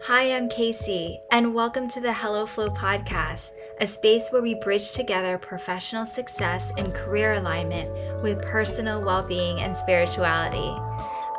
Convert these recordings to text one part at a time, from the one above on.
Hi, I'm Kaycee, and welcome to the Hello Flow podcast, a space where we bridge together professional success and career alignment with personal well-being and spirituality.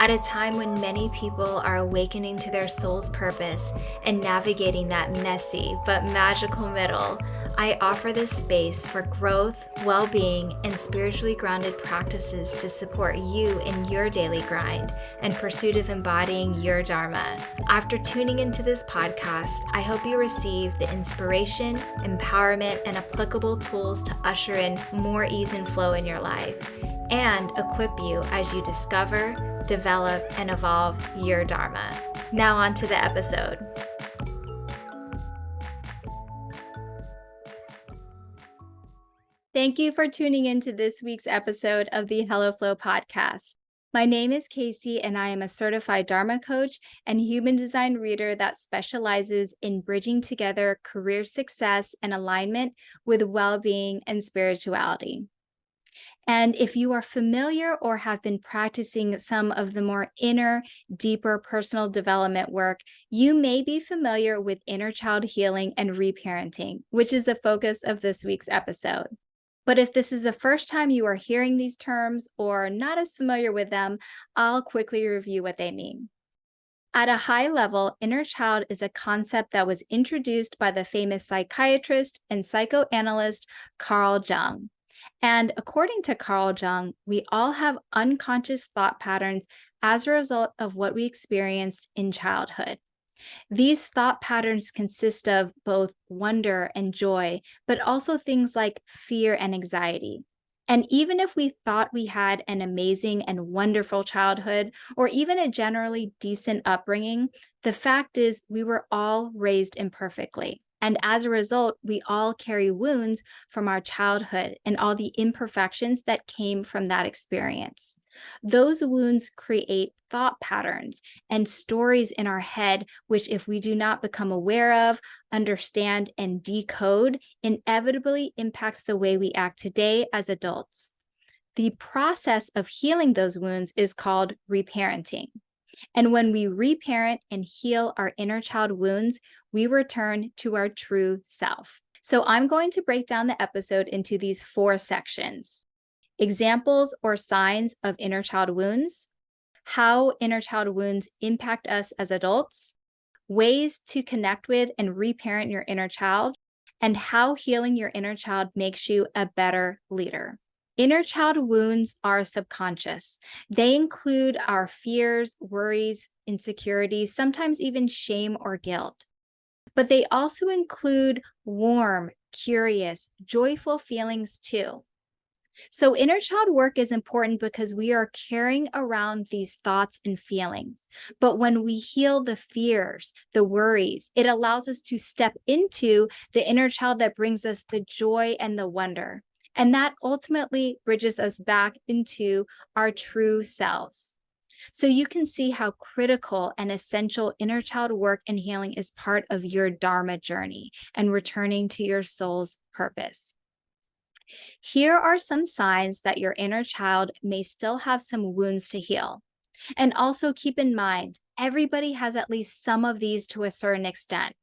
At a time when many people are awakening to their soul's purpose and navigating that messy but magical middle, I offer this space for growth, well-being, and spiritually grounded practices to support you in your daily grind and pursuit of embodying your Dharma. After tuning into this podcast, I hope you receive the inspiration, empowerment, and applicable tools to usher in more ease and flow in your life and equip you as you discover, develop, and evolve your Dharma. Now on to the episode. Thank you for tuning into this week's episode of the Hello Flow podcast. My name is Kaycee, and I am a certified Dharma coach and human design reader that specializes in bridging together career success and alignment with well-being and spirituality. And if you are familiar or have been practicing some of the more inner, deeper personal development work, you may be familiar with inner child healing and reparenting, which is the focus of this week's episode. But if this is the first time you are hearing these terms or not as familiar with them, I'll quickly review what they mean. At a high level, inner child is a concept that was introduced by the famous psychiatrist and psychoanalyst Carl Jung. And according to Carl Jung, we all have unconscious thought patterns as a result of what we experienced in childhood. These thought patterns consist of both wonder and joy, but also things like fear and anxiety. And even if we thought we had an amazing and wonderful childhood, or even a generally decent upbringing, the fact is we were all raised imperfectly. And as a result, we all carry wounds from our childhood and all the imperfections that came from that experience. Those wounds create thought patterns and stories in our head, which, if we do not become aware of, understand, and decode, inevitably impacts the way we act today as adults. The process of healing those wounds is called reparenting. And when we reparent and heal our inner child wounds, we return to our true self. So I'm going to break down the episode into these 4 sections. Examples or signs of inner child wounds, how inner child wounds impact us as adults, ways to connect with and reparent your inner child, and how healing your inner child makes you a better leader. Inner child wounds are subconscious. They include our fears, worries, insecurities, sometimes even shame or guilt. But they also include warm, curious, joyful feelings too. So inner child work is important because we are carrying around these thoughts and feelings. But when we heal the fears, the worries, it allows us to step into the inner child that brings us the joy and the wonder. And that ultimately bridges us back into our true selves. So you can see how critical and essential inner child work and healing is part of your Dharma journey and returning to your soul's purpose. Here are some signs that your inner child may still have some wounds to heal. And also keep in mind, everybody has at least some of these to a certain extent.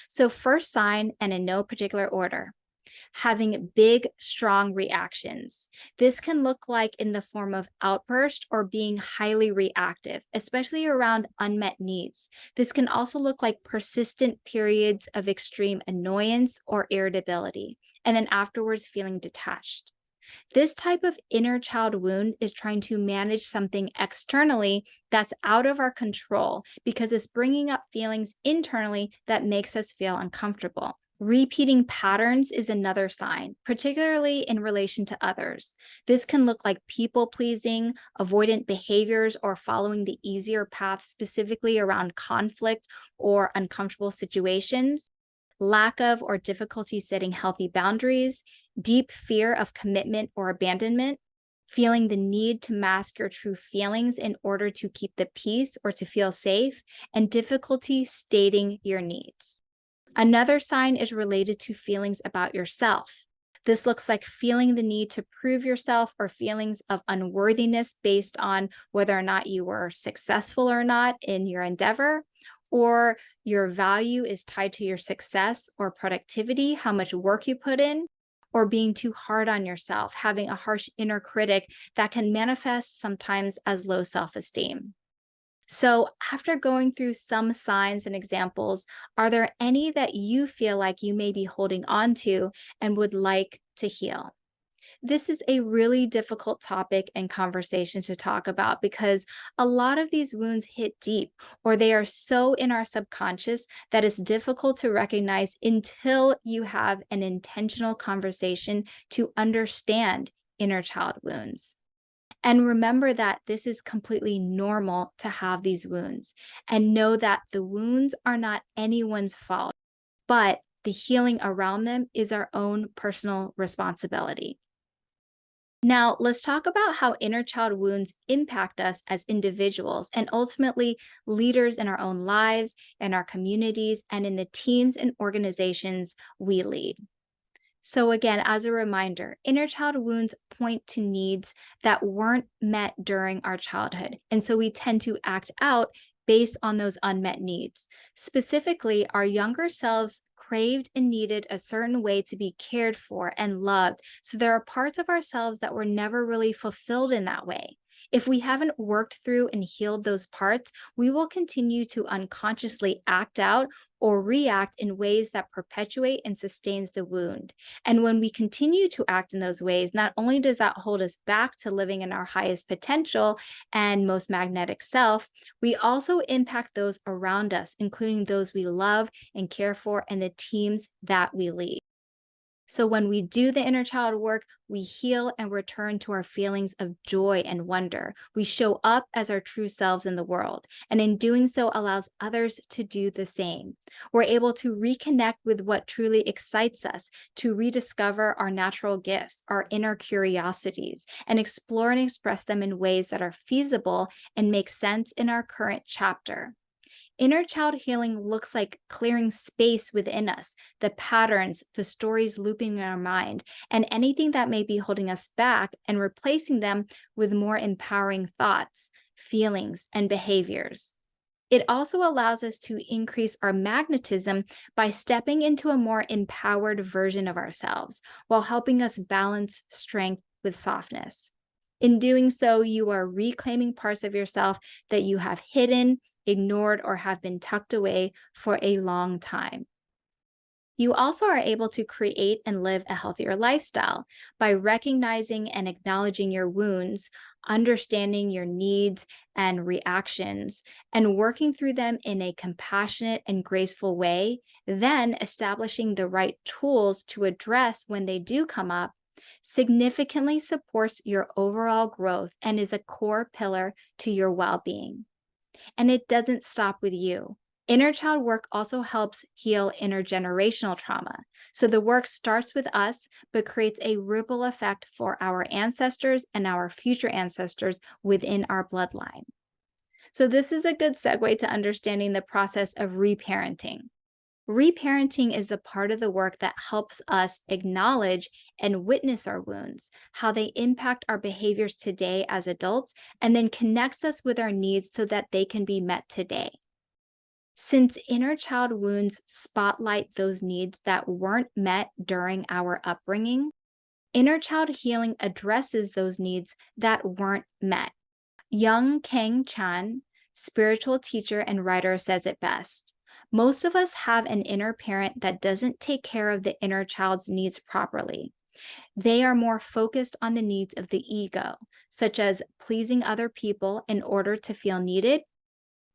So first sign, and in no particular order, having big, strong reactions. This can look like in the form of outburst or being highly reactive, especially around unmet needs. This can also look like persistent periods of extreme annoyance or irritability, and then afterwards feeling detached. This type of inner child wound is trying to manage something externally that's out of our control because it's bringing up feelings internally that makes us feel uncomfortable. Repeating patterns is another sign, particularly in relation to others. This can look like people-pleasing, avoidant behaviors, or following the easier path specifically around conflict or uncomfortable situations, lack of or difficulty setting healthy boundaries, deep fear of commitment or abandonment, feeling the need to mask your true feelings in order to keep the peace or to feel safe, and difficulty stating your needs. Another sign is related to feelings about yourself. This looks like feeling the need to prove yourself or feelings of unworthiness based on whether or not you were successful or not in your endeavor, or your value is tied to your success or productivity, how much work you put in, or being too hard on yourself, having a harsh inner critic that can manifest sometimes as low self-esteem. So, after going through some signs and examples, are there any that you feel like you may be holding on to and would like to heal? This is a really difficult topic and conversation to talk about because a lot of these wounds hit deep or they are so in our subconscious that it's difficult to recognize until you have an intentional conversation to understand inner child wounds. And remember that this is completely normal to have these wounds, and know that the wounds are not anyone's fault, but the healing around them is our own personal responsibility. Now, let's talk about how inner child wounds impact us as individuals and ultimately leaders in our own lives, in our communities, and in the teams and organizations we lead. So, again, as a reminder, inner child wounds point to needs that weren't met during our childhood. And so we tend to act out based on those unmet needs. Specifically, our younger selves craved and needed a certain way to be cared for and loved. So there are parts of ourselves that were never really fulfilled in that way. If we haven't worked through and healed those parts, we will continue to unconsciously act out or react in ways that perpetuate and sustains the wound. And when we continue to act in those ways, not only does that hold us back to living in our highest potential and most magnetic self, we also impact those around us, including those we love and care for and the teams that we lead. So when we do the inner child work, we heal and return to our feelings of joy and wonder. We show up as our true selves in the world, and in doing so allows others to do the same. We're able to reconnect with what truly excites us, to rediscover our natural gifts, our inner curiosities, and explore and express them in ways that are feasible and make sense in our current chapter. Inner child healing looks like clearing space within us, the patterns, the stories looping in our mind, and anything that may be holding us back and replacing them with more empowering thoughts, feelings, and behaviors. It also allows us to increase our magnetism by stepping into a more empowered version of ourselves while helping us balance strength with softness. In doing so, you are reclaiming parts of yourself that you have hidden, ignored, or have been tucked away for a long time. You also are able to create and live a healthier lifestyle by recognizing and acknowledging your wounds, understanding your needs and reactions, and working through them in a compassionate and graceful way, then establishing the right tools to address when they do come up, significantly supports your overall growth and is a core pillar to your well-being. And it doesn't stop with you. Inner child work also helps heal intergenerational trauma. So the work starts with us, but creates a ripple effect for our ancestors and our future ancestors within our bloodline. So this is a good segue to understanding the process of reparenting. Reparenting is the part of the work that helps us acknowledge and witness our wounds, how they impact our behaviors today as adults, and then connects us with our needs so that they can be met today. Since inner child wounds spotlight those needs that weren't met during our upbringing, inner child healing addresses those needs that weren't met. Young Kang Chan, spiritual teacher and writer, says it best. Most of us have an inner parent that doesn't take care of the inner child's needs properly. They are more focused on the needs of the ego, such as pleasing other people in order to feel needed,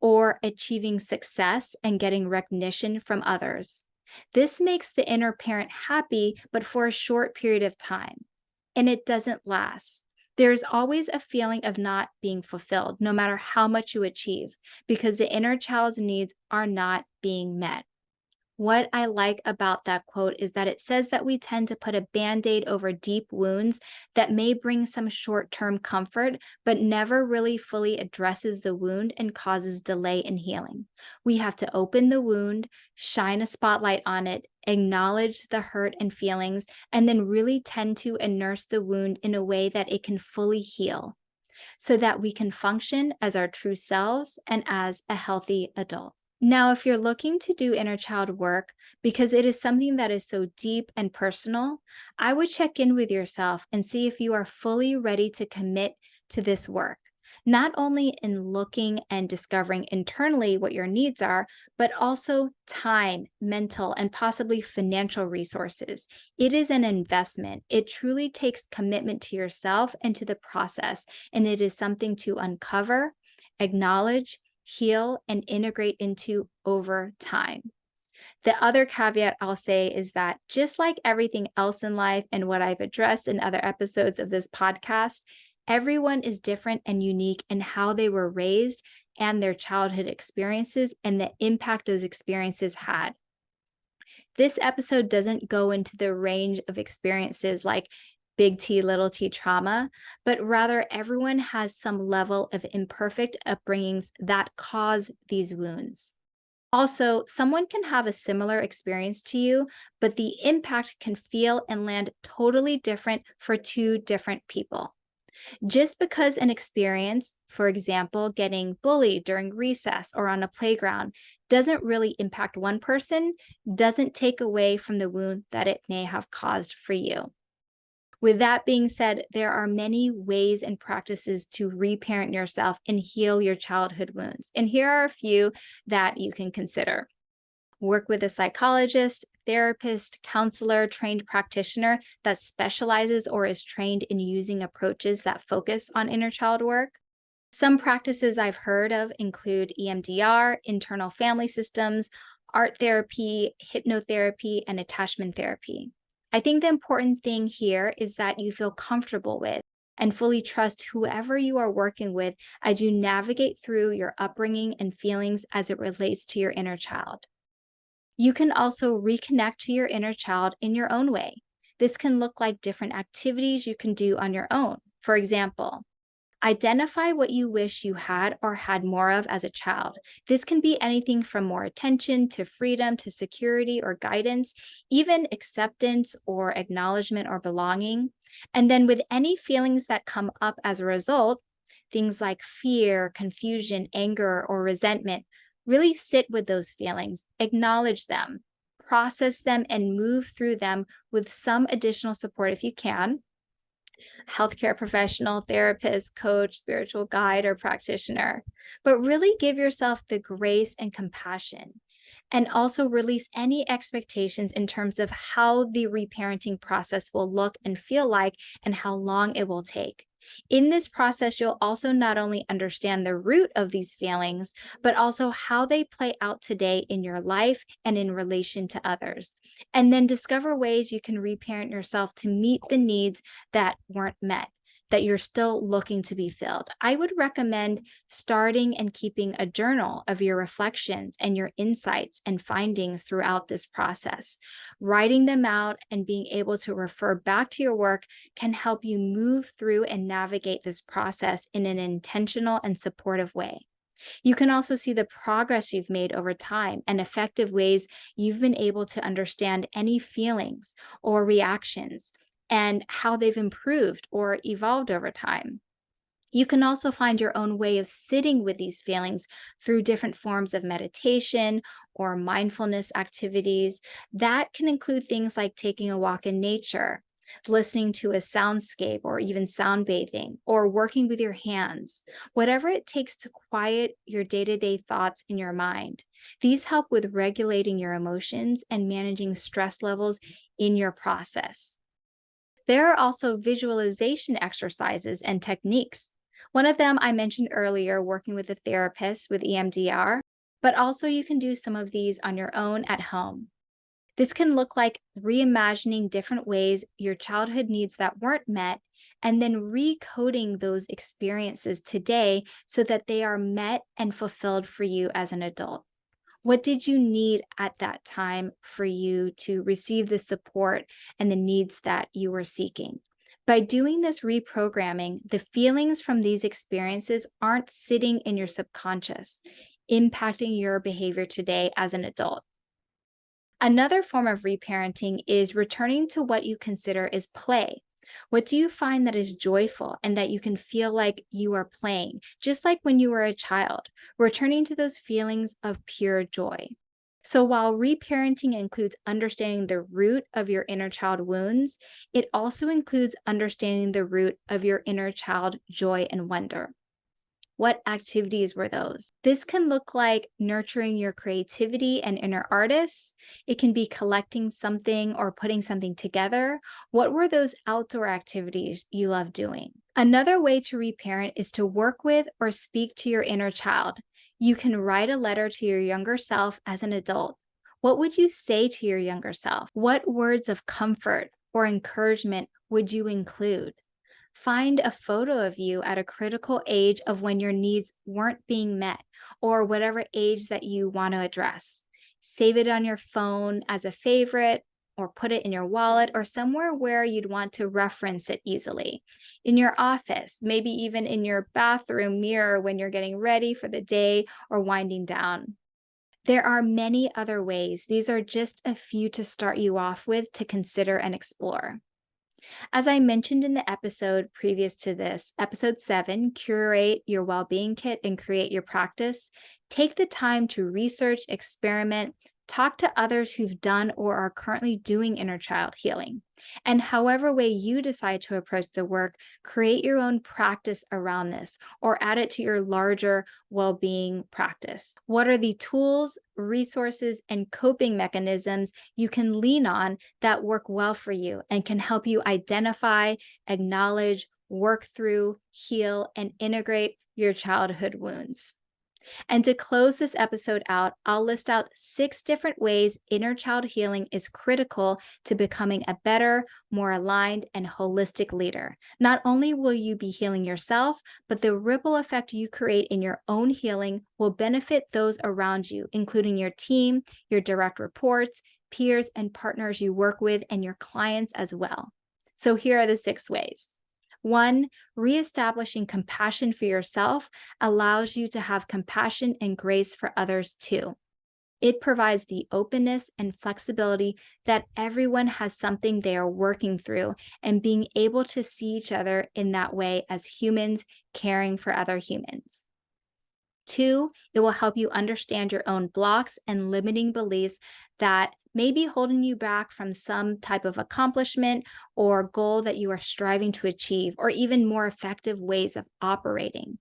or achieving success and getting recognition from others. This makes the inner parent happy, but for a short period of time, and it doesn't last. There's always a feeling of not being fulfilled, no matter how much you achieve, because the inner child's needs are not being met. What I like about that quote is that it says that we tend to put a band-aid over deep wounds that may bring some short-term comfort, but never really fully addresses the wound and causes delay in healing. We have to open the wound, shine a spotlight on it, acknowledge the hurt and feelings, and then really tend to and nurse the wound in a way that it can fully heal, so that we can function as our true selves and as a healthy adult. Now, if you're looking to do inner child work because it is something that is so deep and personal, I would check in with yourself and see if you are fully ready to commit to this work. Not only in looking and discovering internally what your needs are, but also time, mental, and possibly financial resources. It is an investment. It truly takes commitment to yourself and to the process, and it is something to uncover, acknowledge, heal, and integrate into over time. The other caveat I'll say is that just like everything else in life and what I've addressed in other episodes of this podcast, everyone is different and unique in how they were raised and their childhood experiences and the impact those experiences had. This episode doesn't go into the range of experiences like big T, little t trauma, but rather everyone has some level of imperfect upbringings that cause these wounds. Also, someone can have a similar experience to you, but the impact can feel and land totally different for two different people. Just because an experience, for example, getting bullied during recess or on a playground, doesn't really impact one person, doesn't take away from the wound that it may have caused for you. With that being said, there are many ways and practices to reparent yourself and heal your childhood wounds. And here are a few that you can consider. Work with a psychologist, therapist, counselor, trained practitioner that specializes or is trained in using approaches that focus on inner child work. Some practices I've heard of include EMDR, internal family systems, art therapy, hypnotherapy, and attachment therapy. I think the important thing here is that you feel comfortable with and fully trust whoever you are working with as you navigate through your upbringing and feelings as it relates to your inner child. You can also reconnect to your inner child in your own way. This can look like different activities you can do on your own. For example, identify what you wish you had or had more of as a child. This can be anything from more attention to freedom to security or guidance, even acceptance or acknowledgement or belonging. And then with any feelings that come up as a result, things like fear, confusion, anger, or resentment, really sit with those feelings, acknowledge them, process them, and move through them with some additional support if you can. Healthcare professional, therapist, coach, spiritual guide, or practitioner. But really give yourself the grace and compassion. And also release any expectations in terms of how the reparenting process will look and feel like and how long it will take. In this process, you'll also not only understand the root of these feelings, but also how they play out today in your life and in relation to others. And then discover ways you can reparent yourself to meet the needs that weren't met, that you're still looking to be filled. I would recommend starting and keeping a journal of your reflections and your insights and findings throughout this process. Writing them out and being able to refer back to your work can help you move through and navigate this process in an intentional and supportive way. You can also see the progress you've made over time and effective ways you've been able to understand any feelings or reactions and how they've improved or evolved over time. You can also find your own way of sitting with these feelings through different forms of meditation or mindfulness activities. That can include things like taking a walk in nature, listening to a soundscape, or even sound bathing, or working with your hands, whatever it takes to quiet your day-to-day thoughts in your mind. These help with regulating your emotions and managing stress levels in your process. There are also visualization exercises and techniques. One of them I mentioned earlier, working with a therapist with EMDR, but also you can do some of these on your own at home. This can look like reimagining different ways your childhood needs that weren't met, and then recoding those experiences today so that they are met and fulfilled for you as an adult. What did you need at that time for you to receive the support and the needs that you were seeking? By doing this reprogramming, the feelings from these experiences aren't sitting in your subconscious, impacting your behavior today as an adult. Another form of reparenting is returning to what you consider is play. What do you find that is joyful and that you can feel like you are playing, just like when you were a child, returning to those feelings of pure joy? So, while reparenting includes understanding the root of your inner child wounds, it also includes understanding the root of your inner child joy and wonder. What activities were those? This can look like nurturing your creativity and inner artists. It can be collecting something or putting something together. What were those outdoor activities you love doing? Another way to reparent is to work with or speak to your inner child. You can write a letter to your younger self as an adult. What would you say to your younger self? What words of comfort or encouragement would you include? Find a photo of you at a critical age of when your needs weren't being met or whatever age that you want to address. Save it on your phone as a favorite or put it in your wallet or somewhere where you'd want to reference it easily. In your office, maybe even in your bathroom mirror when you're getting ready for the day or winding down. There are many other ways. These are just a few to start you off with to consider and explore. As I mentioned in the episode previous to this, episode 7, Curate Your Wellbeing Kit and Create Your Practice, take the time to research, experiment, talk to others who've done or are currently doing inner child healing. And however way you decide to approach the work, create your own practice around this or add it to your larger well-being practice. What are the tools, resources, and coping mechanisms you can lean on that work well for you and can help you identify, acknowledge, work through, heal, and integrate your childhood wounds? And to close this episode out, I'll list out 6 different ways inner child healing is critical to becoming a better, more aligned, and holistic leader. Not only will you be healing yourself, but the ripple effect you create in your own healing will benefit those around you, including your team, your direct reports, peers, and partners you work with, and your clients as well. So here are the 6 ways. 1, reestablishing compassion for yourself allows you to have compassion and grace for others too. It provides the openness and flexibility that everyone has something they are working through, and being able to see each other in that way as humans caring for other humans. 2, it will help you understand your own blocks and limiting beliefs that may be holding you back from some type of accomplishment or goal that you are striving to achieve, or even more effective ways of operating.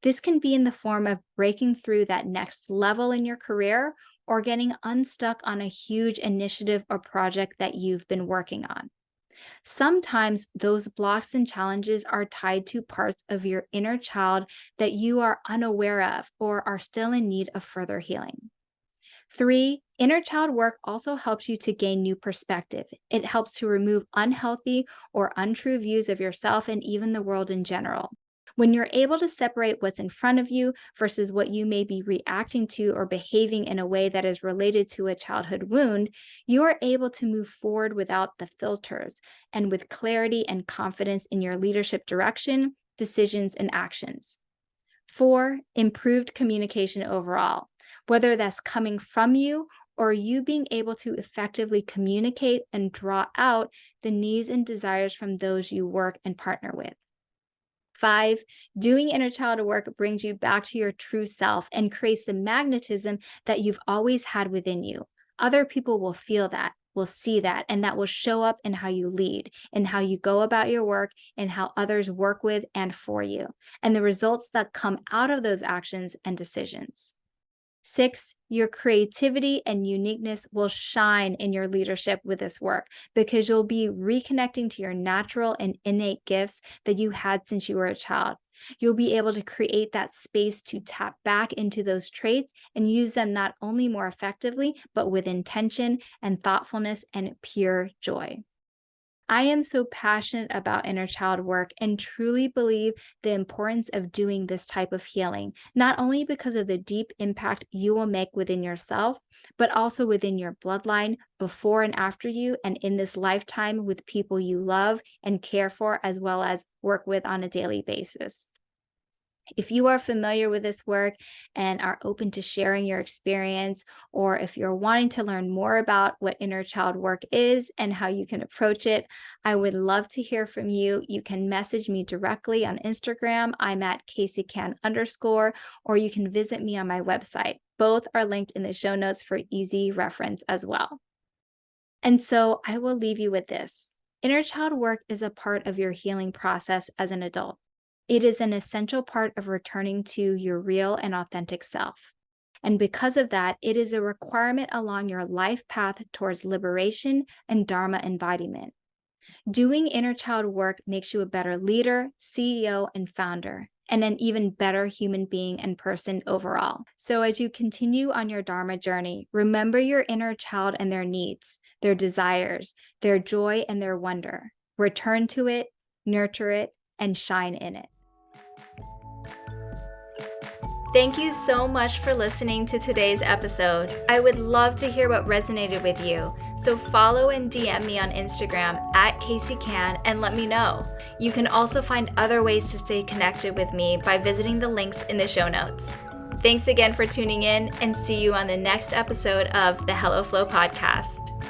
This can be in the form of breaking through that next level in your career or getting unstuck on a huge initiative or project that you've been working on. Sometimes those blocks and challenges are tied to parts of your inner child that you are unaware of or are still in need of further healing. 3, inner child work also helps you to gain new perspective. It helps to remove unhealthy or untrue views of yourself and even the world in general. When you're able to separate what's in front of you versus what you may be reacting to or behaving in a way that is related to a childhood wound, you are able to move forward without the filters and with clarity and confidence in your leadership direction, decisions, and actions. 4, improved communication overall, whether that's coming from you or you being able to effectively communicate and draw out the needs and desires from those you work and partner with. 5, doing inner child work brings you back to your true self and creates the magnetism that you've always had within you. Other people will feel that, will see that, and that will show up in how you lead, in how you go about your work, and how others work with and for you, and the results that come out of those actions and decisions. 6, your creativity and uniqueness will shine in your leadership with this work because you'll be reconnecting to your natural and innate gifts that you had since you were a child. You'll be able to create that space to tap back into those traits and use them not only more effectively, but with intention and thoughtfulness and pure joy. I am so passionate about inner child work and truly believe the importance of doing this type of healing, not only because of the deep impact you will make within yourself, but also within your bloodline, before and after you, and in this lifetime with people you love and care for, as well as work with on a daily basis. If you are familiar with this work and are open to sharing your experience, or if you're wanting to learn more about what inner child work is and how you can approach it, I would love to hear from you. You can message me directly on Instagram. I'm at Kaycee_, or you can visit me on my website. Both are linked in the show notes for easy reference as well. And so I will leave you with this. Inner child work is a part of your healing process as an adult. It is an essential part of returning to your real and authentic self. And because of that, it is a requirement along your life path towards liberation and Dharma embodiment. Doing inner child work makes you a better leader, CEO, and founder, and an even better human being and person overall. So as you continue on your Dharma journey, remember your inner child and their needs, their desires, their joy, and their wonder. Return to it, nurture it, and shine in it. Thank you so much for listening to today's episode. I would love to hear what resonated with you. So follow and DM me on Instagram at KayceeCan and let me know. You can also find other ways to stay connected with me by visiting the links in the show notes. Thanks again for tuning in, and see you on the next episode of the Hello Flow podcast.